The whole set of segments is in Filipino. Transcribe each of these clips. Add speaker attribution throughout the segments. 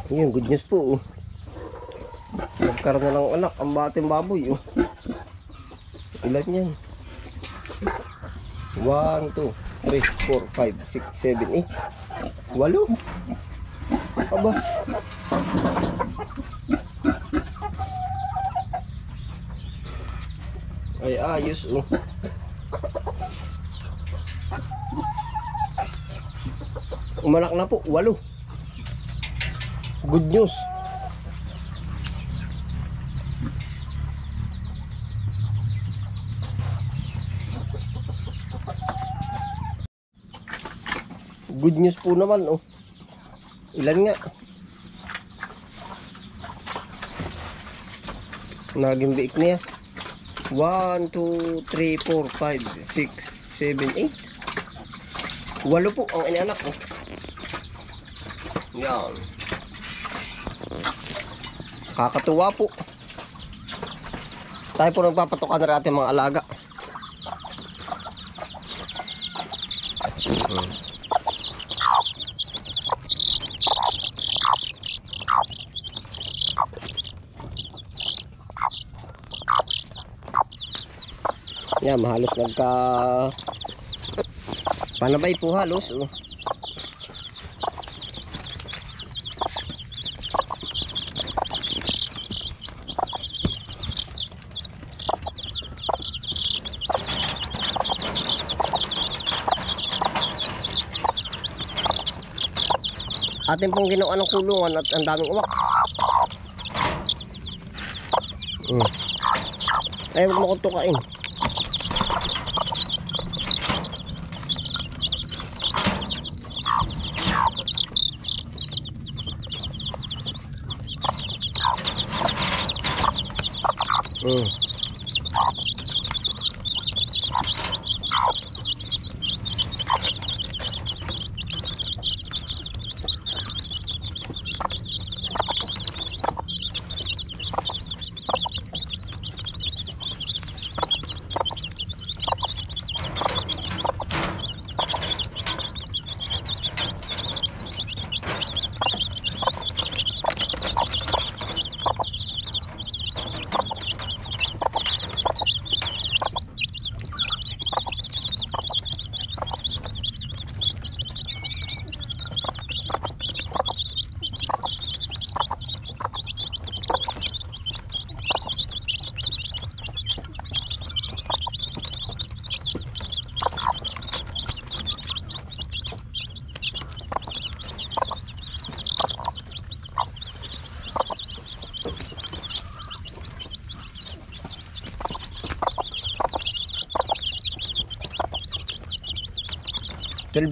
Speaker 1: Yun, good news po. Nagkaroon na ng anak ang bating baboy. Ilan yan? 1, 2, 3, 4, 5, 6, 7, 8 8. Aba. Ay ayos Umalak na po, 8. Good news. Good news po naman Ilan nga? Naging biik niya. 1, 2, 3, 4, 5, 6, 7, 8 8 po ang inanak Yan. Kakatuwa po. Tayo po nagpapatukan na ating mga alaga. Yan, halos nagka panabay po halos atin pong ginawa ng kulungan at ang daming uwak. Ay, huwag mo kong tukain.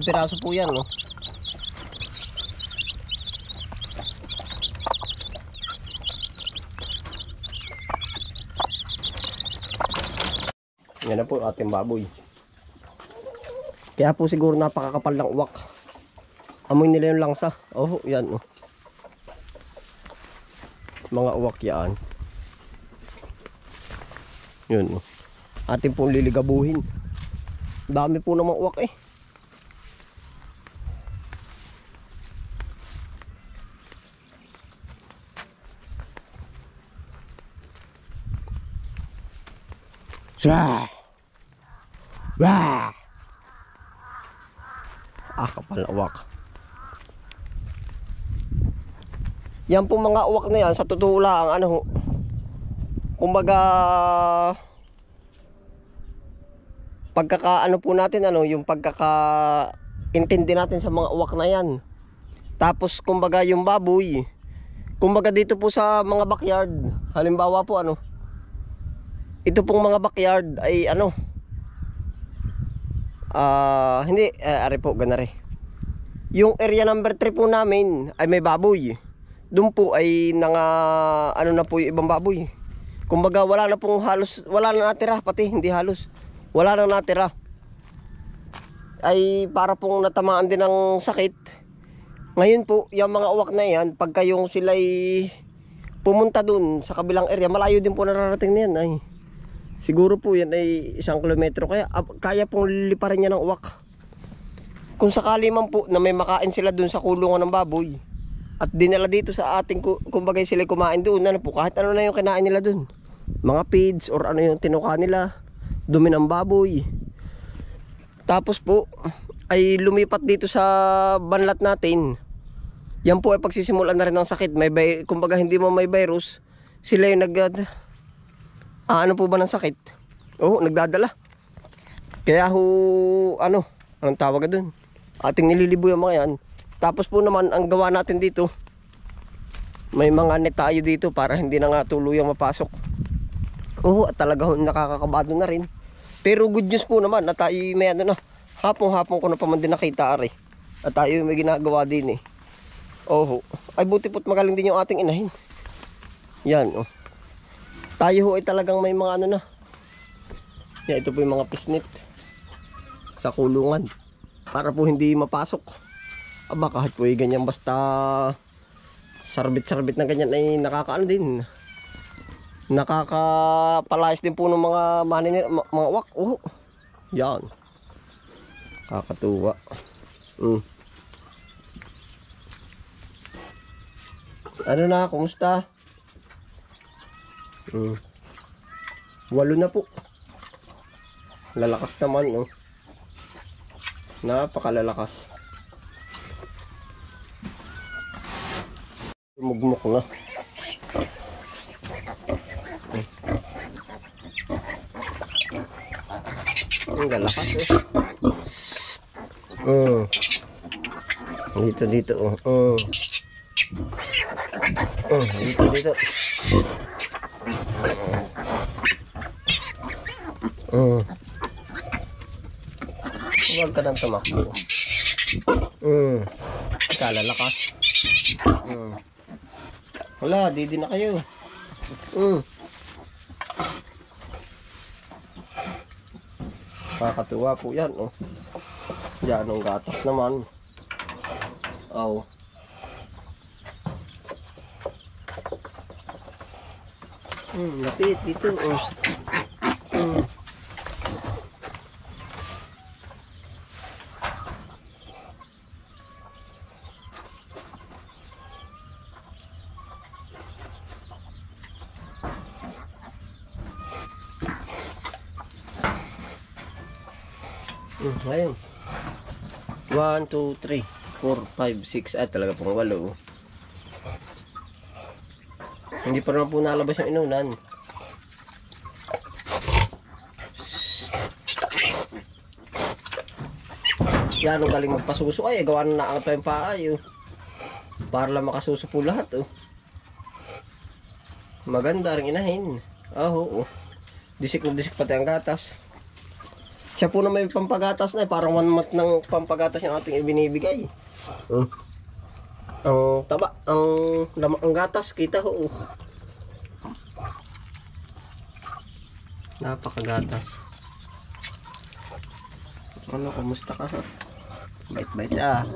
Speaker 1: Piraso po yan Yan na po ating baboy. Kaya po siguro napakakapal ng uwak. Amoy nila yung langsa. Yan mga uwak yan. Yun ating pong liligabuhin. Dami po ng mga uwak kapal na uwak. Yan po mga uwak na yan, sa totoo lang kumbaga pagkakaano po natin yung pagkakaintindi natin sa mga uwak na yan. Tapos kumbaga yung baboy, kumbaga dito po sa mga backyard, halimbawa po ito pong mga backyard ay hindi ari po ganare. Yung area number 3 po namin ay may baboy. Doon po ay na po yung ibang baboy. Kumbaga wala na pong halos, wala na natira, pati hindi halos. Wala na natira. Ay para pong natamaan din ng sakit. Ngayon po, yung mga uwak na yan, pagka yung sila'y pumunta dun sa kabilang area, malayo din po nararating na yan ay. Siguro po yan ay 1 kilometro, kaya pong liliparin niya ng uwak. Kung sakali man po na may makain sila dun sa kulungan ng baboy, At dinala dito sa ating kumbaga sila kumain doon. Ano po, kahit ano na yung kinain nila doon. Mga feeds or ano yung tinuka nila. Dumi ng baboy. Tapos po ay lumipat dito sa banlat natin. Yan po ay pagsisimulan na rin ng sakit. Kumbaga hindi mo may virus, sila yung ano po ba ng sakit? Oo, nagdadala. Kaya anong tawag doon? Ating nililibo yung mga yan. Tapos po naman, ang gawa natin dito, may mga net tayo dito para hindi na nga tuluyang mapasok. Oo, at talaga nakakakabado na rin. Pero good news po naman na tayo may hapong-hapong ko na pa man din nakita ari. At tayo may ginagawa din eh. Oh, ay buti po't magaling din yung ating inahin. Yan oh. Tayo ho ay talagang may mga na. Yan, ito po yung mga pisnit sa kulungan para po hindi mapasok. Aba, kahit po ay ganyan basta sarbit-sarbit na ganyan ay nakakaano din. Nakakapalayas din po ng mga mga wak. Oh. Yan. Kakatuwa. Ano na, kumusta? 8 na po. Lalakas naman, no? Napakalalakas. Mugmok na. Ang lalakas, eh. Dito, oh. Dito. Huwag ka nang tumakbo. Kalalakas. Wala, didi na kayo. Kakatuwa po yan, oh. Yan ang gatas naman. Oh. Lapit dito, oh. Ayun. 1, 2, 3, 4, 5, 6. Ay, talaga pong 8. Hindi pa naman po nalabas yung inunan. Yan, ang galing magpasuso. Ay, gawa na naangat pa yung paa. Para lang makasuso po lahat. Maganda rin inahin. Oh. Disik na disik pati ang gatas. Siya po na may pampagatas na parang 1 month ng pampagatas yung ating ibinibigay. Ang taba, ang gatas, kita ho. Napakagatas. Ano, kumusta ka? Bait-bait ah.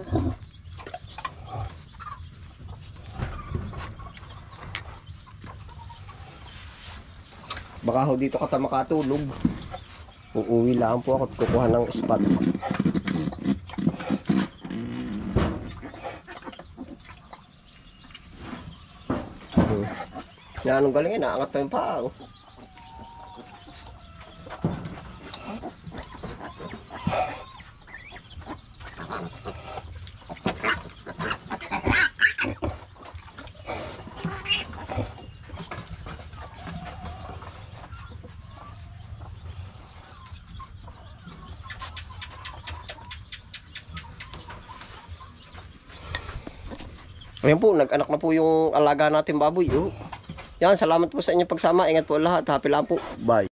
Speaker 1: Baka ho dito ka makatulog. Uuwi lang po ako at kukuha ng spot. Yan, anong galing yan? Naangat pa yung paa. Ayan po, nag-anak na po yung alaga natin baboy. Yan, salamat po sa inyong pagsama. Ingat po lahat. Happy lang po. Bye.